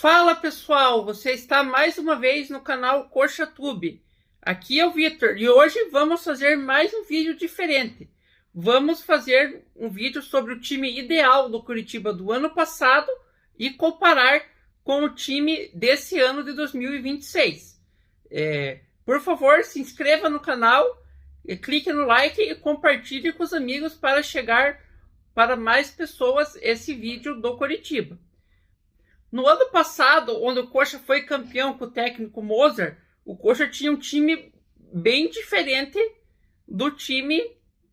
Fala pessoal, você está mais uma vez no canal CoxaTube. Aqui é o Vitor e hoje vamos fazer mais um vídeo diferente. Vamos fazer um vídeo sobre o time ideal do Coritiba do ano passado e comparar com o time desse ano de 2026. Por favor, se inscreva no canal, clique no like e compartilhe com os amigos para chegar para mais pessoas esse vídeo do Coritiba. No ano passado, onde o Coxa foi campeão com o técnico Moser, o Coxa tinha um time bem diferente do time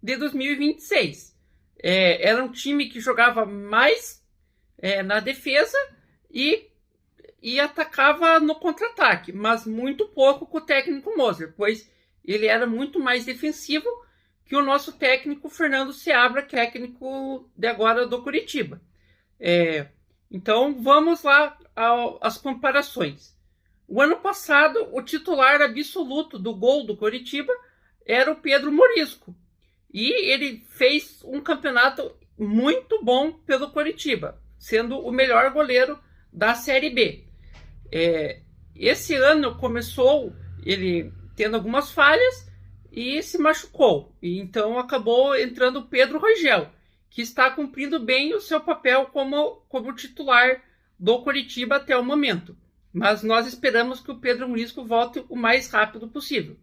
de 2026. Era um time que jogava mais na defesa e atacava no contra-ataque, mas muito pouco com o técnico Moser, pois ele era muito mais defensivo que o nosso técnico Fernando Seabra, técnico de agora do Coritiba. Então vamos lá às comparações. O ano passado, o titular absoluto do gol do Coritiba era o Pedro Morisco. E ele fez um campeonato muito bom pelo Coritiba, sendo o melhor goleiro da Série B. Esse ano começou ele tendo algumas falhas e se machucou. E então acabou entrando o Pedro Rangel, que está cumprindo bem o seu papel como titular do Coritiba até o momento. Mas nós esperamos que o Pedro Morisco volte o mais rápido possível.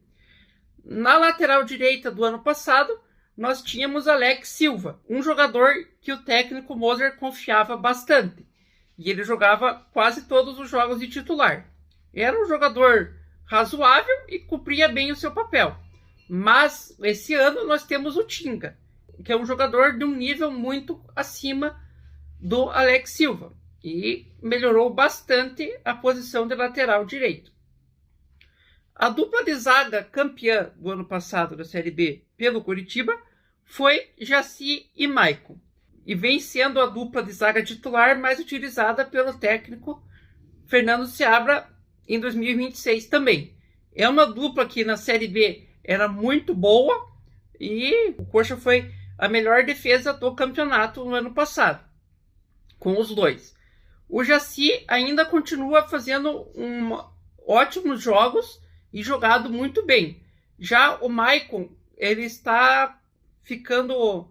Na lateral direita do ano passado, nós tínhamos Alex Silva, um jogador que o técnico Moser confiava bastante. E ele jogava quase todos os jogos de titular. Era um jogador razoável e cumpria bem o seu papel. Mas esse ano nós temos o Tinga, que é um jogador de um nível muito acima do Alex Silva e melhorou bastante a posição de lateral direito. A dupla de zaga campeã do ano passado da Série B pelo Coritiba foi Jaci e Maicon, e vem sendo a dupla de zaga titular mais utilizada pelo técnico Fernando Seabra em 2026 também. É uma dupla que na Série B era muito boa e o Coxa foi a melhor defesa do campeonato no ano passado, com os dois. O Jaci ainda continua fazendo ótimos jogos e jogado muito bem. Já o Maicon, ele está ficando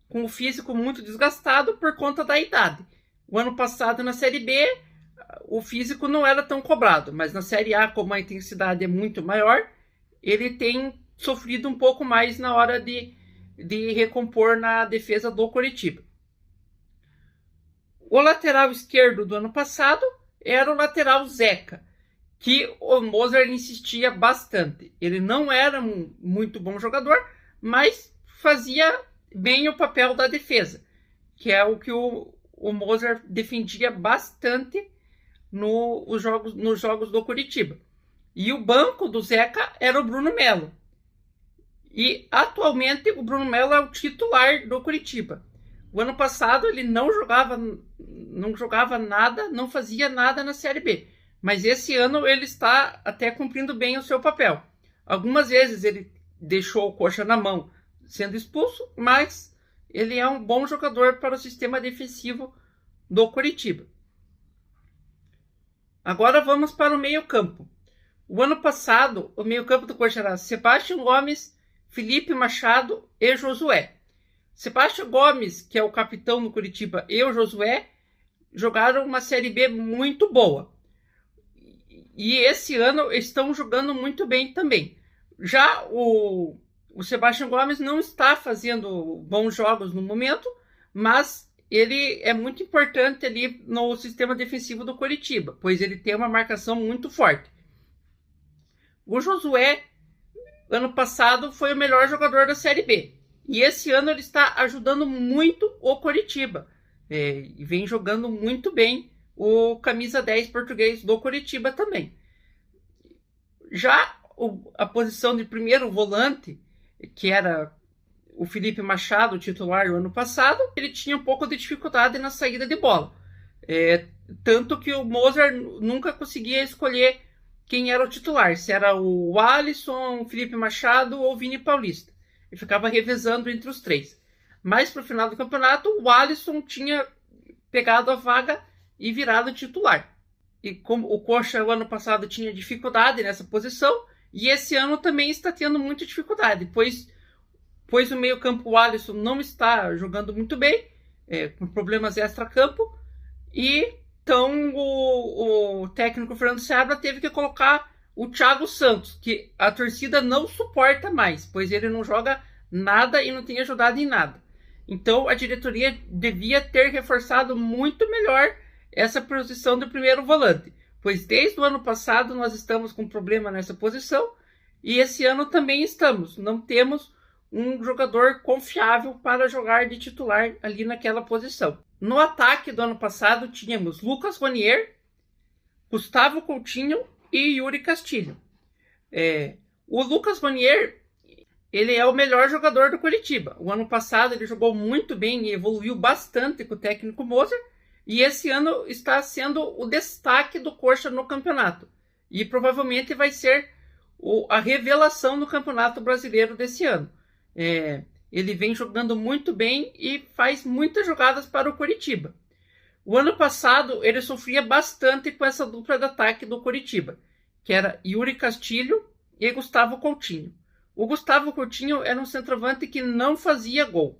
com o físico muito desgastado por conta da idade. O ano passado na Série B, o físico não era tão cobrado, mas na Série A, como a intensidade é muito maior, ele tem sofrido um pouco mais na hora de recompor na defesa do Coritiba. O lateral esquerdo do ano passado era o lateral Zeca, que o Moser insistia bastante. Ele não era um muito bom jogador, mas fazia bem o papel da defesa, que é o que o Moser defendia bastante nos jogos do Coritiba. E o banco do Zeca era o Bruno Melo. E atualmente o Bruno Melo é o titular do Coritiba. O ano passado ele não jogava nada, não fazia nada na Série B. Mas esse ano ele está até cumprindo bem o seu papel. Algumas vezes ele deixou o Coxa na mão sendo expulso, mas ele é um bom jogador para o sistema defensivo do Coritiba. Agora vamos para o meio-campo. O ano passado, o meio-campo do Coxa era Sebastião Gomes, Felipe Machado e Josué. Sebastião Gomes, que é o capitão do Coritiba, e o Josué jogaram uma Série B muito boa. E esse ano estão jogando muito bem também. Já o Sebastião Gomes não está fazendo bons jogos no momento, mas ele é muito importante ali no sistema defensivo do Coritiba, pois ele tem uma marcação muito forte. O Josué, ano passado, foi o melhor jogador da Série B. E esse ano ele está ajudando muito o Coritiba. E vem jogando muito bem o camisa 10 português do Coritiba também. Já a posição de primeiro volante, que era o Felipe Machado, titular do ano passado, ele tinha um pouco de dificuldade na saída de bola. Tanto que o Moser nunca conseguia escolher quem era o titular, se era o Alisson, o Felipe Machado ou o Vini Paulista. Ele ficava revezando entre os três. Mas para o final do campeonato, o Alisson tinha pegado a vaga e virado titular. e como o Coxa o ano passado tinha dificuldade nessa posição, e esse ano também está tendo muita dificuldade, pois o meio-campo, o Alisson não está jogando muito bem, com problemas extra-campo, e então o técnico Fernando Seabra teve que colocar o Thiago Santos, que a torcida não suporta mais, pois ele não joga nada e não tem ajudado em nada. Então a diretoria devia ter reforçado muito melhor essa posição do primeiro volante, pois desde o ano passado nós estamos com problema nessa posição e esse ano também estamos. Não temos um jogador confiável para jogar de titular ali naquela posição. No ataque do ano passado tínhamos Lucas Ronier, Gustavo Coutinho e Yuri Castilho. O Lucas Ronier, ele é o melhor jogador do Coritiba. O ano passado ele jogou muito bem e evoluiu bastante com o técnico Moser. E esse ano está sendo o destaque do Coxa no campeonato. E provavelmente vai ser a revelação no Campeonato Brasileiro desse ano. Ele vem jogando muito bem e faz muitas jogadas para o Coritiba. O ano passado ele sofria bastante com essa dupla de ataque do Coritiba, que era Yuri Castilho e Gustavo Coutinho. O Gustavo Coutinho era um centroavante que não fazia gol.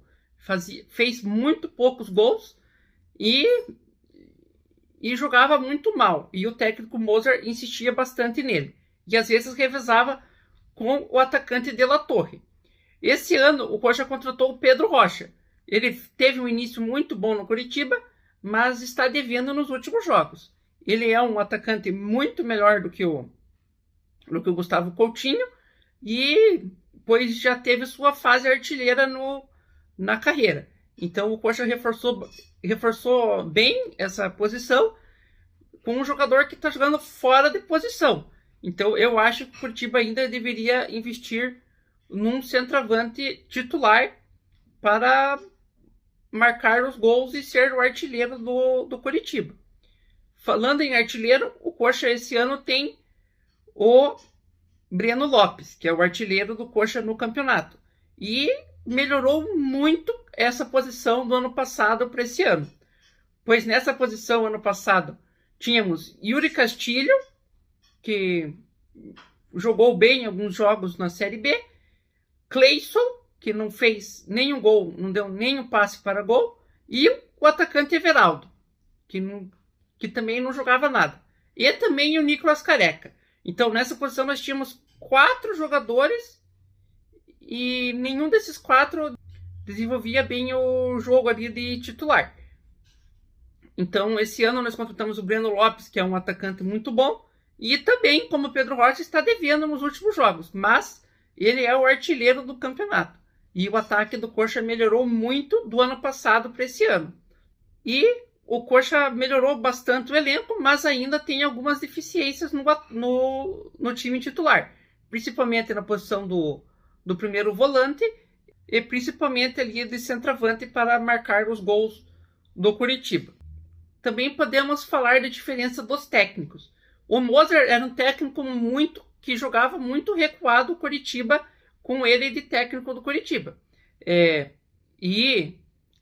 Fez muito poucos gols e jogava muito mal. E o técnico Moser insistia bastante nele. E às vezes revezava com o atacante De La Torre. Esse ano o Coxa contratou o Pedro Rocha. Ele teve um início muito bom no Coritiba, mas está devendo nos últimos jogos. Ele é um atacante muito melhor do que o Gustavo Coutinho, e pois já teve sua fase artilheira na carreira. Então o Coxa reforçou bem essa posição com um jogador que está jogando fora de posição. Então eu acho que o Coritiba ainda deveria investir num centroavante titular para marcar os gols e ser o artilheiro do Coritiba. Falando em artilheiro, o Coxa esse ano tem o Breno Lopes, que é o artilheiro do Coxa no campeonato. E melhorou muito essa posição do ano passado para esse ano. Pois nessa posição, ano passado, tínhamos Yuri Castilho, que jogou bem em alguns jogos na Série B, Cleison, que não fez nenhum gol, não deu nenhum passe para gol, e o atacante Everaldo, que também não jogava nada. E também o Nicolas Careca. Então nessa posição nós tínhamos 4 jogadores e nenhum desses 4 desenvolvia bem o jogo ali de titular. Então esse ano nós contratamos o Breno Lopes, que é um atacante muito bom, e também, como o Pedro Rocha, está devendo nos últimos jogos, mas ele é o artilheiro do campeonato. E o ataque do Coxa melhorou muito do ano passado para esse ano. E o Coxa melhorou bastante o elenco, mas ainda tem algumas deficiências no time titular. Principalmente na posição do primeiro volante e principalmente ali de centroavante para marcar os gols do Coritiba. Também podemos falar da diferença dos técnicos. O Moser era um técnico que jogava muito recuado o Coritiba, com ele de técnico do Coritiba. E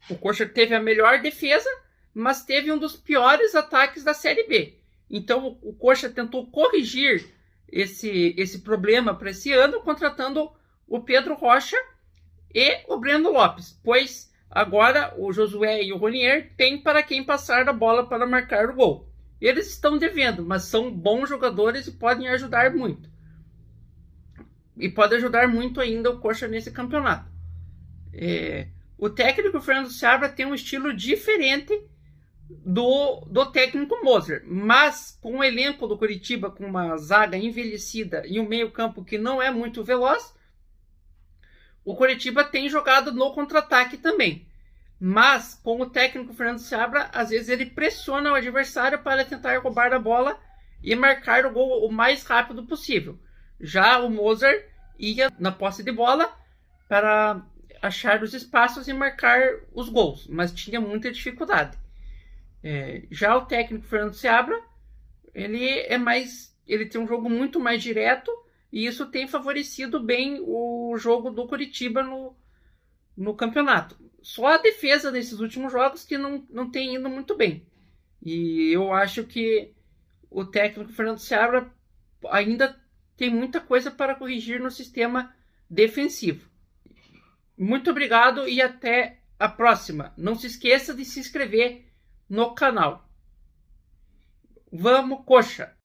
o Coxa teve a melhor defesa, mas teve um dos piores ataques da Série B. Então o Coxa tentou corrigir esse problema para esse ano, contratando o Pedro Rocha e o Breno Lopes, pois agora o Josué e o Ronier têm para quem passar a bola para marcar o gol. Eles estão devendo, mas são bons jogadores e podem ajudar muito. E pode ajudar muito ainda o Coxa nesse campeonato. O técnico Fernando Seabra tem um estilo diferente do técnico Moser, mas com o elenco do Coritiba, com uma zaga envelhecida e um meio-campo que não é muito veloz, o Coritiba tem jogado no contra-ataque também. Mas com o técnico Fernando Seabra, às vezes ele pressiona o adversário para tentar roubar a bola e marcar o gol o mais rápido possível. Já o Moser ia na posse de bola para achar os espaços e marcar os gols, mas tinha muita dificuldade. Já o técnico Fernando Seabra, ele tem um jogo muito mais direto e isso tem favorecido bem o jogo do Coritiba no campeonato. Só a defesa nesses últimos jogos que não tem ido muito bem. E eu acho que o técnico Fernando Seabra ainda tem muita coisa para corrigir no sistema defensivo. Muito obrigado e até a próxima. Não se esqueça de se inscrever no canal. Vamos, Coxa!